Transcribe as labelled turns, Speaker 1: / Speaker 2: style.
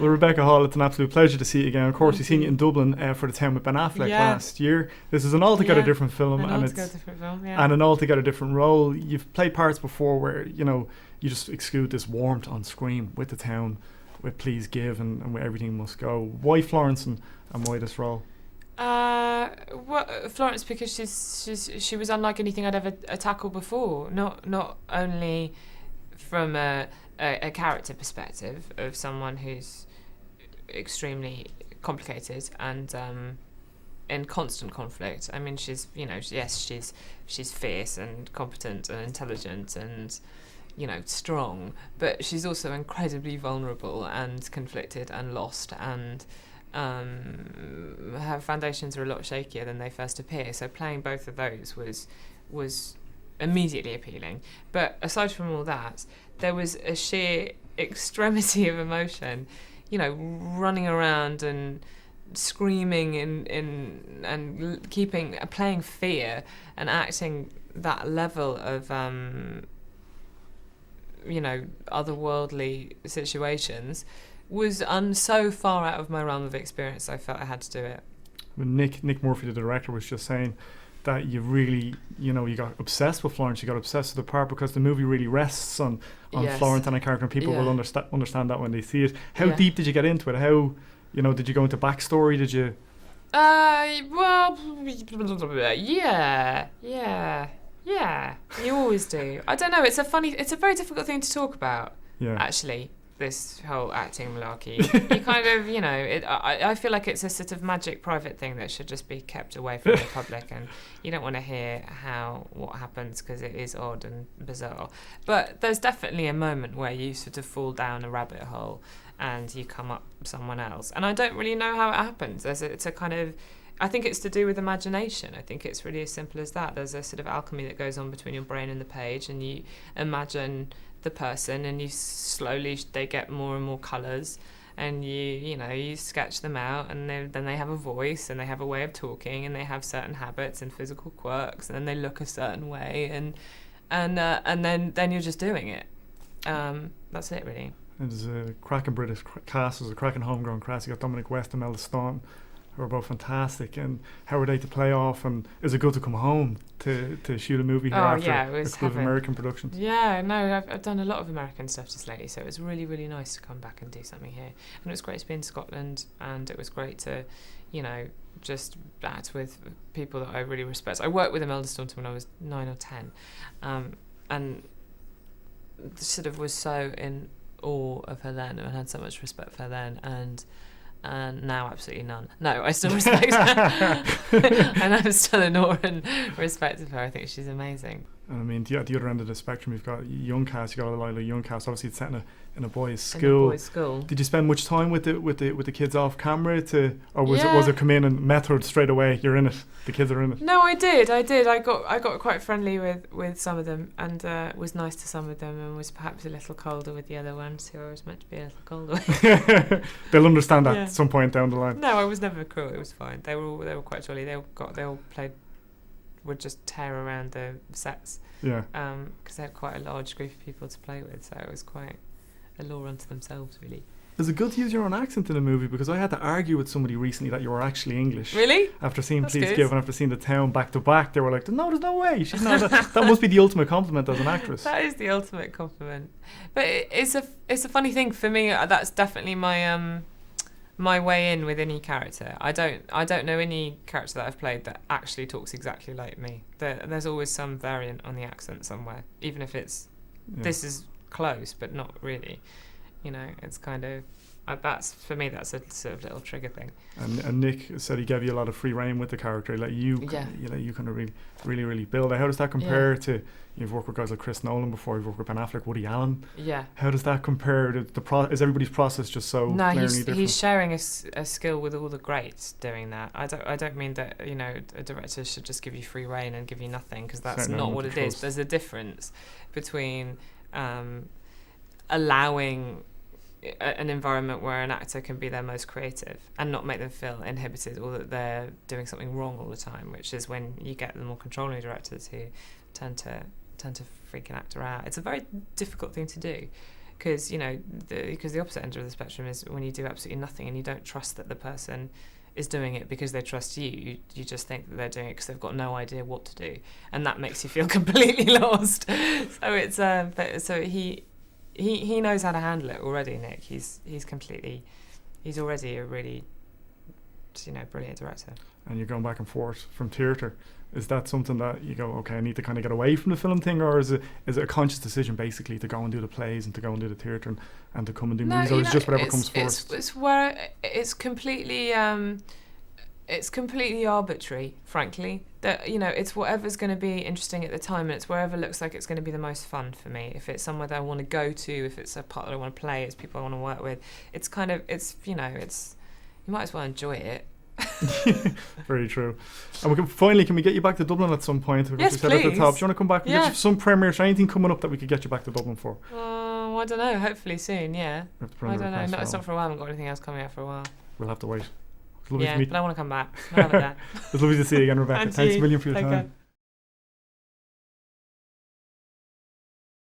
Speaker 1: Well, Rebecca Hall, it's an absolute pleasure to see you again. Of course, we've seen you in Dublin for The Town with Ben Affleck last year. This is an altogether different film, and an altogether different role. You've played parts before where you just exude this warmth on screen with The Town, with Please Give, and where everything must go. Why Florence and why this role?
Speaker 2: Florence, because she was unlike anything I'd ever tackled before. Not only from a character perspective of someone who's extremely complicated and in constant conflict. I mean, she's fierce and competent and intelligent and strong, but she's also incredibly vulnerable and conflicted and lost, and her foundations are a lot shakier than they first appear. So playing both of those was immediately appealing. But aside from all that, there was a sheer extremity of emotion, running around and screaming and playing fear and acting that level of otherworldly situations was so far out of my realm of experience. I felt I had to do it.
Speaker 1: When Nick Murphy, the director, was just saying that you really, you got obsessed with Florence, you got obsessed with the part because the movie really rests on Florence and a character, and people will understand that when they see it. How deep did you get into it? How, did you go into backstory? Did you?
Speaker 2: Yeah. You always do. I don't know. It's a very difficult thing to talk about.
Speaker 1: Yeah.
Speaker 2: Actually, this whole acting malarkey. You kind of, I feel like it's a sort of magic private thing that should just be kept away from the public, and you don't want to hear what happens because it is odd and bizarre. But there's definitely a moment where you sort of fall down a rabbit hole and you come up someone else. And I don't really know how it happens. It's a kind of, I think it's to do with imagination. I think it's really as simple as that. There's a sort of alchemy that goes on between your brain and the page, and you imagine the person, and you slowly, they get more and more colours, and you sketch them out, and then they have a voice, and they have a way of talking, and they have certain habits and physical quirks, and then they look a certain way, and then you're just doing it. That's it, really.
Speaker 1: There's a cracking British cast. There's a cracking homegrown cast. You got Dominic West and Imelda Staunton, who are both fantastic. And how were they to play off? And is it good to come home to shoot a movie here after a couple of American productions?
Speaker 2: Yeah, no, I've done a lot of American stuff just lately, so it was really, really nice to come back and do something here. And it was great to be in Scotland, and it was great to, just act with people that I really respect. I worked with Imelda Staunton when I was 9 or 10, and sort of was so in awe of her then, and had so much respect for her then, and now absolutely none. No, I still respect her. And I'm still in awe and respect of her. I think she's amazing.
Speaker 1: And I mean, at the other end of the spectrum, you've got young cast. You got a lot of young cast. Obviously, it's set in a boys' school. Did you spend much time with the kids off camera or was it come in and method straight away? You're in it. The kids are in it.
Speaker 2: No, I did. I got quite friendly with some of them, and was nice to some of them, and was perhaps a little colder with the other ones who I was meant to be a little colder with.
Speaker 1: They'll understand that at some point down the line.
Speaker 2: No, I was never cruel. It was fine. They were quite jolly. They all played. Would just tear around the sets.
Speaker 1: Yeah.
Speaker 2: Because they had quite a large group of people to play with, so it was quite a law unto themselves, really.
Speaker 1: Is it good to use your own accent in a movie? Because I had to argue with somebody recently that you were actually English.
Speaker 2: Really?
Speaker 1: After seeing Please Give and after seeing The Town back to back, they were like, "No, there's no way. She's not." That must be the ultimate compliment as an actress.
Speaker 2: That is the ultimate compliment. But it's a funny thing for me. That's definitely my way in with any character. I don't know any character that I've played that actually talks exactly like me. There's always some variant on the accent somewhere, even if it's this is close but not really. It's kind of that's for me. That's a sort of little trigger thing.
Speaker 1: And Nick said he gave you a lot of free rein with the character. Like you kind of really build it. How does that compare to? You've worked with guys like Chris Nolan before. You've worked with Ben Affleck, Woody Allen.
Speaker 2: Yeah.
Speaker 1: How does that compare to is everybody's process just so glaringly different?
Speaker 2: He's sharing a skill with all the greats doing that. I don't mean that a director should just give you free rein and give you nothing, because that's not what it is. There's a difference between allowing an environment where an actor can be their most creative and not make them feel inhibited or that they're doing something wrong all the time, which is when you get the more controlling directors who tend to freak an actor out. It's a very difficult thing to do, because, you know, because the opposite end of the spectrum is when you do absolutely nothing and you don't trust that the person is doing it because they trust you. You just think that they're doing it because they've got no idea what to do, and that makes you feel completely lost. So it's so he knows how to handle it already, Nick. He's already a really, you know, brilliant director.
Speaker 1: And you're going back and forth from theatre. Is that something that you go, okay, I need to kind of get away from the film thing, or is it a conscious decision basically to go and do the plays and to go and do the theatre and to come and do movies, or is it just whatever comes first?
Speaker 2: It's where it's completely arbitrary, frankly. That, you know, it's whatever's going to be interesting at the time, and it's wherever looks like it's going to be the most fun for me. If it's somewhere that I want to go to, if it's a part that I want to play, it's people I want to work with. It's kind of, it's, you know, it's, you might as well enjoy it.
Speaker 1: Very true. And can we get you back to Dublin at some point?
Speaker 2: Yes, please.
Speaker 1: At the top. Do you want to come back and get you some premieres or anything coming up that we could get you back to Dublin for?
Speaker 2: I don't know. Hopefully soon. Yeah. I don't know. No, it's not for a while. I haven't got anything else coming out for a while.
Speaker 1: We'll have to wait.
Speaker 2: But I want to come back. I love it there.
Speaker 1: It's lovely to see you again, Rebecca. Thanks a million for your time.